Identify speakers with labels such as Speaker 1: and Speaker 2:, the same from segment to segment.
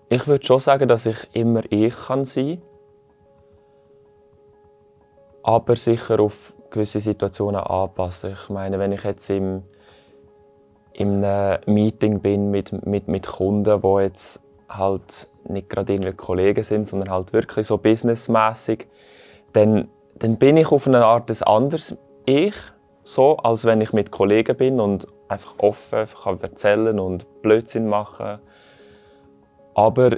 Speaker 1: Ich würde schon sagen, dass ich immer ich sein kann. Aber sicher auf gewisse Situationen anpassen. Ich meine, wenn ich jetzt in einem Meeting bin mit Kunden, die jetzt halt nicht gerade irgendwie Kollegen sind, sondern halt wirklich so businessmäßig, dann bin ich auf eine Art ein anderes Ich, so als wenn ich mit Kollegen bin und einfach offen kann erzählen und Blödsinn machen. Aber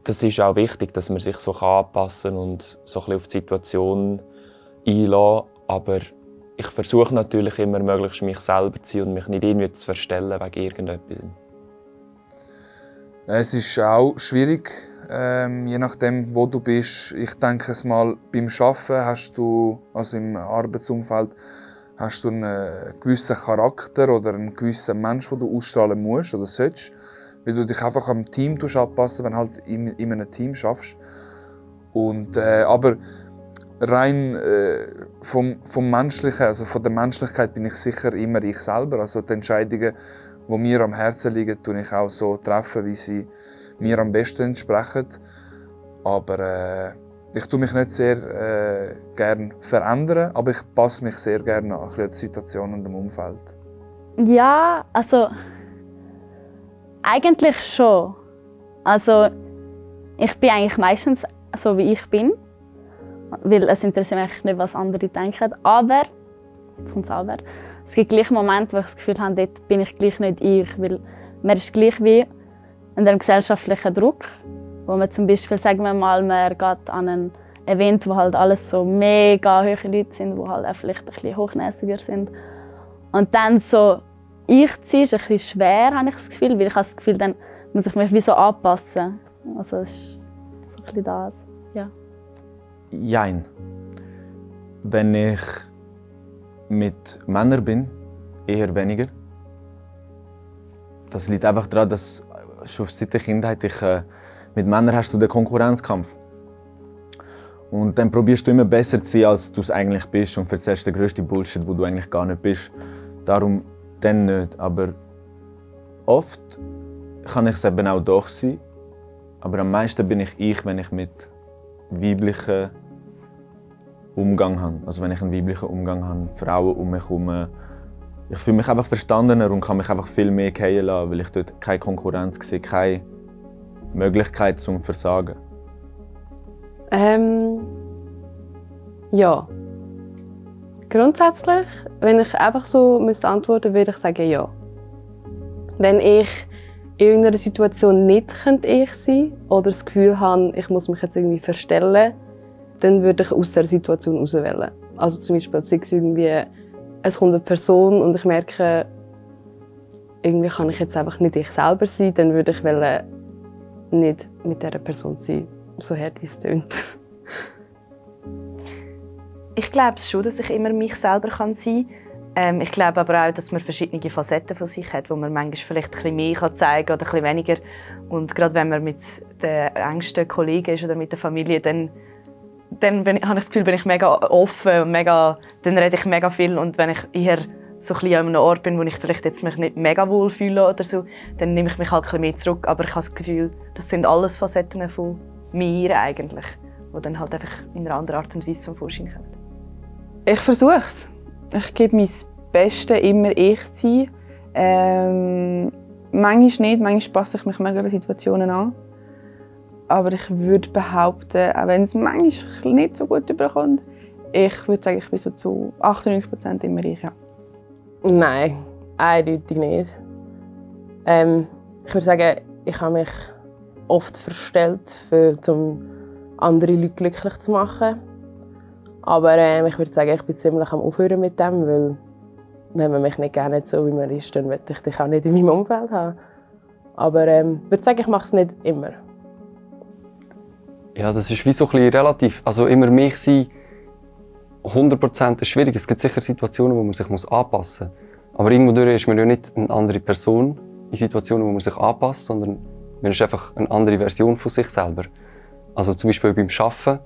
Speaker 1: das ist auch wichtig, dass man sich so anpassen kann und so ein bisschen auf die Situation einlassen. Aber ich versuche natürlich immer möglichst mich selber zu sein und mich nicht irgendwie zu verstellen wegen irgendetwas.
Speaker 2: Es ist auch schwierig, je nachdem, wo du bist. Ich denke es mal, beim Arbeiten hast du, also im Arbeitsumfeld, hast du einen gewissen Charakter oder einen gewissen Mensch, den du ausstrahlen musst oder sollst, weil du dich einfach am Team anpassen, wenn du halt in einem Team schaffst. Und aber rein vom Menschlichen, also von der Menschlichkeit, bin ich sicher immer ich selber. Also die Entscheidungen, die mir am Herzen liegen, tue ich auch so treffen, wie sie mir am besten entsprechen. Aber ich tue mich nicht sehr gerne verändern, aber ich passe mich sehr gerne an die Situation und dem Umfeld.
Speaker 3: Ja, also eigentlich schon. Also ich bin eigentlich meistens so, wie ich bin, weil es interessiert mich eigentlich nicht, was andere denken. Aber, jetzt kommt das Aber, es gibt gleich Momente, wo ich das Gefühl habe, dort bin ich gleich nicht ich, weil man ist gleich wie in einem gesellschaftlichen Druck, wo man zum Beispiel, sagen wir mal, man geht an ein Event, wo halt alles so mega hohe Leute sind, die halt auch vielleicht ein bisschen hochnäsiger sind. Und dann so ich zu sein, ist ein bisschen schwer, habe ich das Gefühl, weil ich habe das Gefühl, dann muss ich mich wie so anpassen. Also es ist so ein bisschen das, ja.
Speaker 4: Jein. Wenn ich mit Männern bin, eher weniger. Das liegt einfach daran, dass schon seit der Kindheit mit Männern hast du den Konkurrenzkampf. Und dann probierst du immer besser zu sein, als du es eigentlich bist und erzählst den grössten Bullshit, wo du eigentlich gar nicht bist. Darum dann nicht. Aber oft kann ich es eben auch doch sein. Aber am meisten bin ich, wenn ich mit weiblichen Umgang habe. Also wenn ich einen weiblichen Umgang habe, Frauen um mich herum. Ich fühle mich einfach verstandener und kann mich einfach viel mehr fallen lassen, weil ich dort keine Konkurrenz sehe, keine Möglichkeit zum Versagen.
Speaker 5: Ja. Grundsätzlich, wenn ich einfach so antworten müsste, würde ich sagen ja. Wenn ich in irgendeiner Situation nicht ich sein könnte oder das Gefühl habe, ich muss mich jetzt irgendwie verstellen, dann würde ich aus der Situation auswählen. Also zum Beispiel, sei es irgendwie, es kommt eine Person und ich merke, irgendwie kann ich jetzt einfach nicht ich selber sein, dann würde ich nicht mit dieser Person sein, so hart wie es tönt.
Speaker 6: Ich glaube schon, dass ich immer mich selber sein kann. Ich glaube aber auch, dass man verschiedene Facetten von sich hat, wo man manchmal vielleicht ein bisschen mehr zeigen kann oder ein bisschen weniger. Und gerade wenn man mit den engsten Kollegen ist oder mit der Familie, dann habe ich das Gefühl, bin ich mega offen und dann rede ich mega viel. Und wenn ich eher so ein bisschen an einem Ort bin, wo ich vielleicht jetzt mich nicht mega wohl fühle oder so, dann nehme ich mich halt ein bisschen mehr zurück. Aber ich habe das Gefühl, das sind alles Facetten von mir eigentlich, die dann halt einfach in einer anderen Art und Weise zum Vorschein kommen.
Speaker 7: Ich versuche es. Ich gebe mein Bestes, immer ich zu sein. Manchmal nicht, manchmal passe ich mich mega an Situationen an. Aber ich würde behaupten, auch wenn es manchmal nicht so gut überkommt, ich würde sagen, ich bin so zu 98% immer ich. Ja.
Speaker 5: Nein, eindeutig nicht. Ich würde sagen, ich habe mich oft verstellt, um andere Leute glücklich zu machen. Aber ich würde sagen, ich bin ziemlich am Aufhören mit dem, weil wenn man mich nicht gerne so wie man ist, dann möchte ich dich auch nicht in meinem Umfeld haben. Aber ich würde sagen, ich mache es nicht immer.
Speaker 8: Ja, das ist wie so ein bisschen relativ. Also immer mich sein, 100% ist schwierig. Es gibt sicher Situationen, wo man sich anpassen muss. Aber irgendwo ist man ja nicht eine andere Person in Situationen, wo man sich anpasst, sondern man ist einfach eine andere Version von sich selber. Also zum Beispiel beim Arbeiten.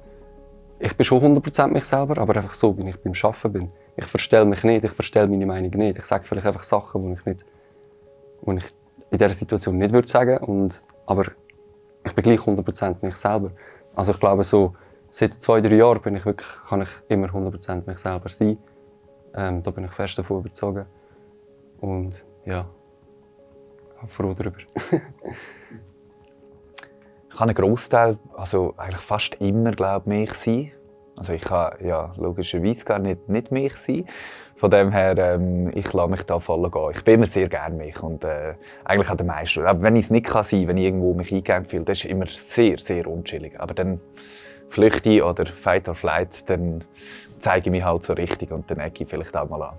Speaker 8: Ich bin schon 100% mich selber, aber einfach so, wie ich beim Arbeiten bin. Ich verstelle mich nicht, ich verstelle meine Meinung nicht. Ich sage vielleicht einfach Sachen, die ich in dieser Situation nicht sagen würde. Und aber ich bin gleich 100% mich selber. Also ich glaube, so seit 2-3 Jahren kann ich immer 100% mich selber sein. Da bin ich fest davon überzeugt. Und ja, ich bin froh darüber.
Speaker 9: Ich kann einen Grossteil, also eigentlich fast immer, glaube mich sein. Also ich kann ja logischerweise gar nicht mich sein. Von dem her, ich lasse mich da voll gehen. Ich bin immer sehr gerne mich und eigentlich auch der meiste. Aber wenn ich es nicht sein kann, wenn ich irgendwo mich eingegangen fühle, das ist immer sehr, sehr unchillig. Aber dann flüchte ich oder Fight or Flight, dann zeige ich mich halt so richtig und dann ecke ich vielleicht auch mal an.